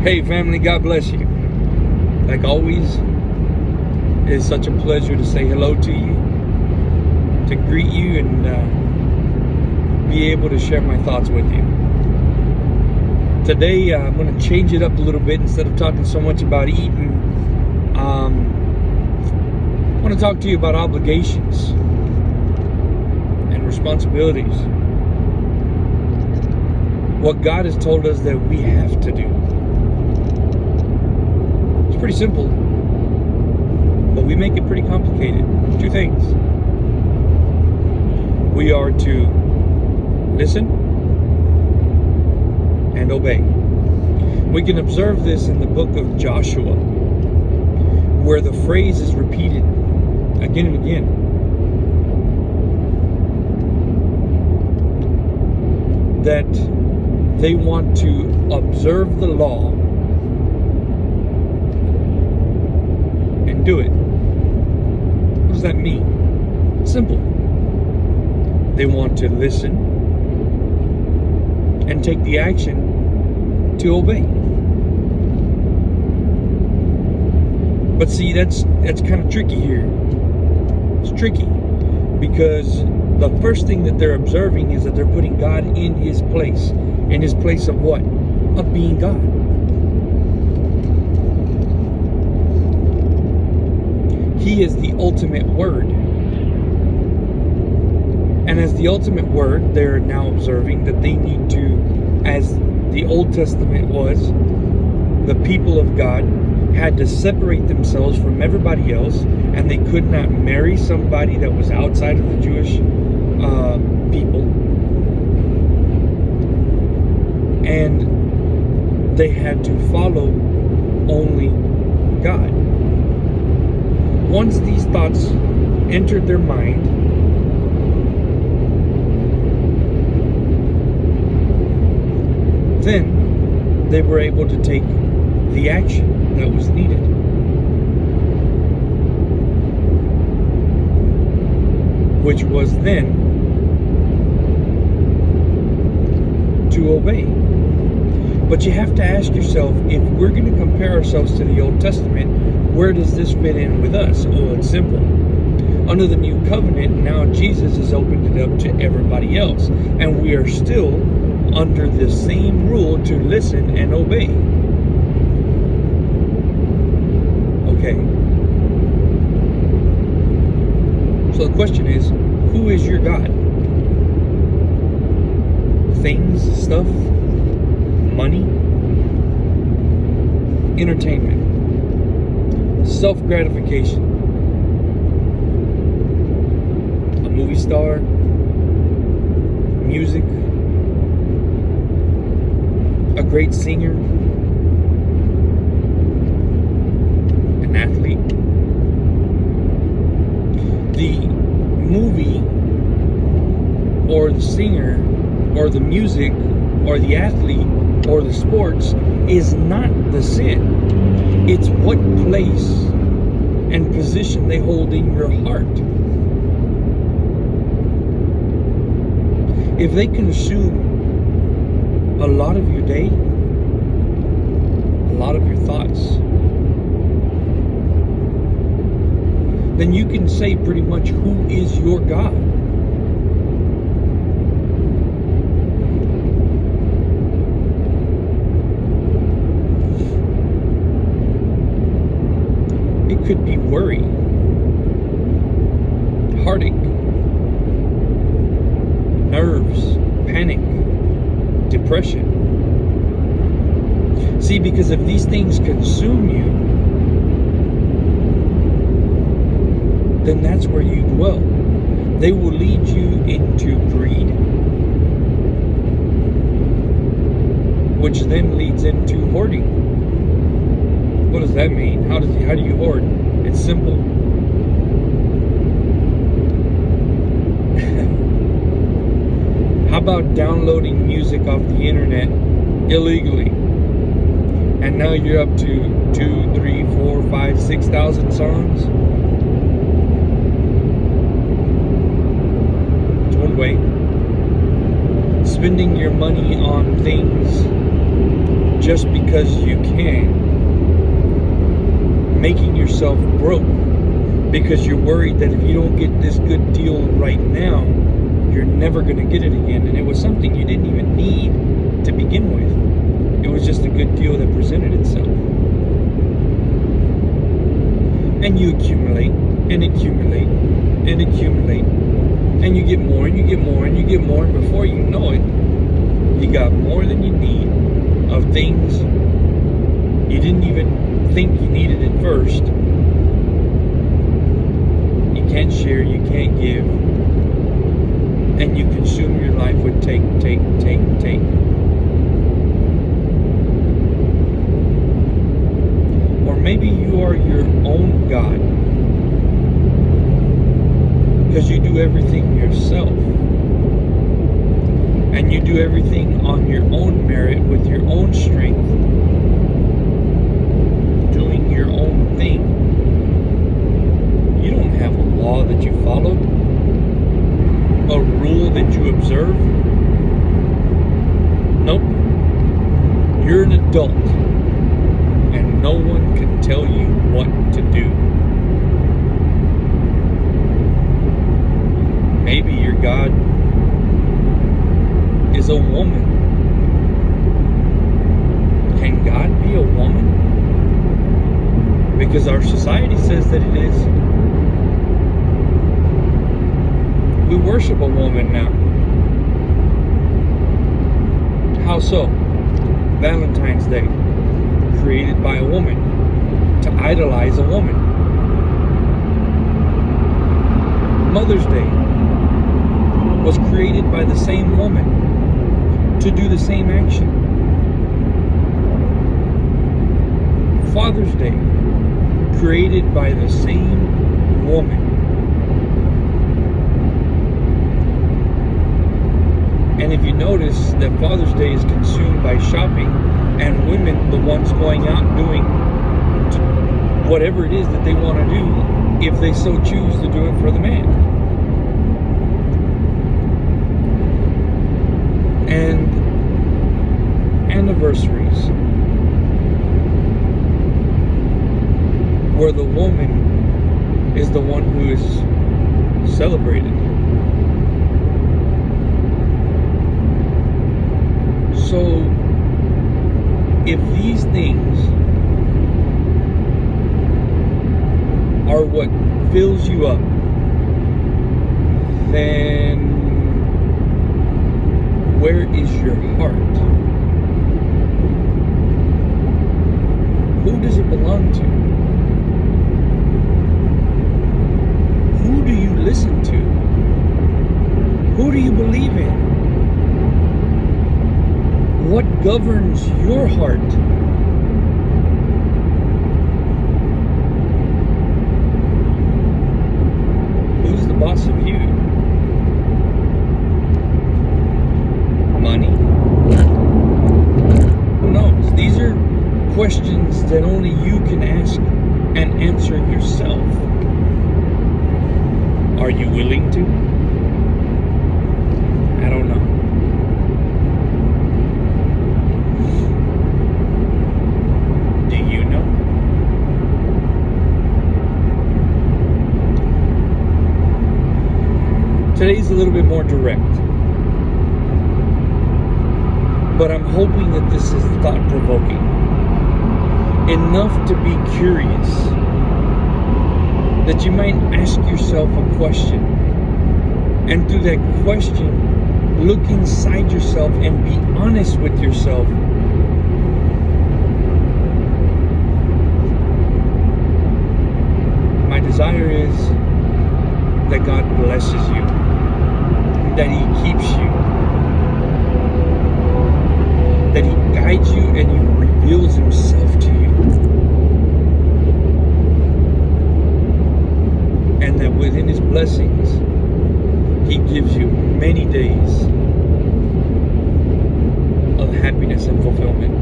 Hey family, God bless you. Like always, it is such a pleasure to say hello to you, to greet you, and be able to share my thoughts with you. Today, I'm going to change it up a little bit. Instead of talking so much about eating, I want to talk to you about obligations and responsibilities. What God has told us that we have to do. It's pretty simple, but we make it pretty complicated. Two things. We are to listen and obey. We can observe this in the book of Joshua, where the phrase is repeated again and again. That they want to observe the law and do it. What does that mean? It's simple. They want to listen and take the action to obey. But see, that's kind of tricky here. It's tricky because the first thing that they're observing is that they're putting God in His place. In His place of what? Of being God. He is the ultimate word. And as the ultimate word, they're now observing that they need to, as the Old Testament was, the people of God had to separate themselves from everybody else, and they could not marry somebody that was outside of the Jewish people. And they had to follow only God. Once these thoughts entered their mind, then they were able to take the action that was needed. Which was then to obey. But you have to ask yourself, if we're going to compare ourselves to the Old Testament, where does this fit in with us? Oh, it's simple. Under the new covenant, now Jesus has opened it up to everybody else. And we are still under the same rule to listen and obey. Okay. So the question is, who is your God? Things, stuff, money, entertainment, self-gratification, a movie star, music, a great singer, an athlete. The movie or the singer or the music or the athlete or the sports is not the sin. It's what place and position they hold in your heart. If they consume a lot of your day, a lot of your thoughts, then you can say pretty much who is your God. It could be worry, heartache, nerves, panic, depression. See, because if these things consume you, then that's where you dwell. They will lead you into greed, which then leads into hoarding. What does that mean? How do you hoard? It's simple. How about downloading music off the internet illegally? And now you're up to 2, 3, 4, 5, 6,000 songs? It's one way. Spending your money on things just because you can, making yourself broke because you're worried that if you don't get this good deal right now, you're never going to get it again. And it was something you didn't even need to begin with. It was just a good deal that presented itself. And you accumulate and accumulate and accumulate, and you get more and you get more and you get more, and before you know it, you got more than you need of things you didn't even think you needed at first. You can't share, you can't give, and you consume your life with take. Or maybe you are your own God, because you do everything yourself, and you do everything on your own merit with your own strength, doing your own thing. You don't have a law that you followed, a rule that you observe. Nope. You're an adult, and no one can tell you what to do. Maybe your God is a woman. Can God be a woman? Because our society says that it is. We worship a woman now. How so? Valentine's Day, created by a woman, to idolize a woman. Mother's Day was created by the same woman to do the same action. Father's Day, created by the same woman. And if you notice that Father's Day is consumed by shopping, and women the ones going out doing whatever it is that they want to do, if they so choose to do it for the man. And anniversaries, where the woman is the one who is celebrated. So, if these things are what fills you up, then where is your heart? Who does it belong to? Who do you listen to? Who do you believe in? What governs your heart? Who's the boss of you? Money? Who knows? These are questions that only you can ask and answer yourself. Are you willing to? I don't know. Do you know? Today's a little bit more direct, but I'm hoping that this is thought-provoking enough to be curious, that you might ask yourself a question, and through that question look inside yourself and be honest with yourself. My desire is that God blesses you, that He keeps you, that He guides you, and He reveals Himself to you. And that within His blessings, He gives you many days of happiness and fulfillment.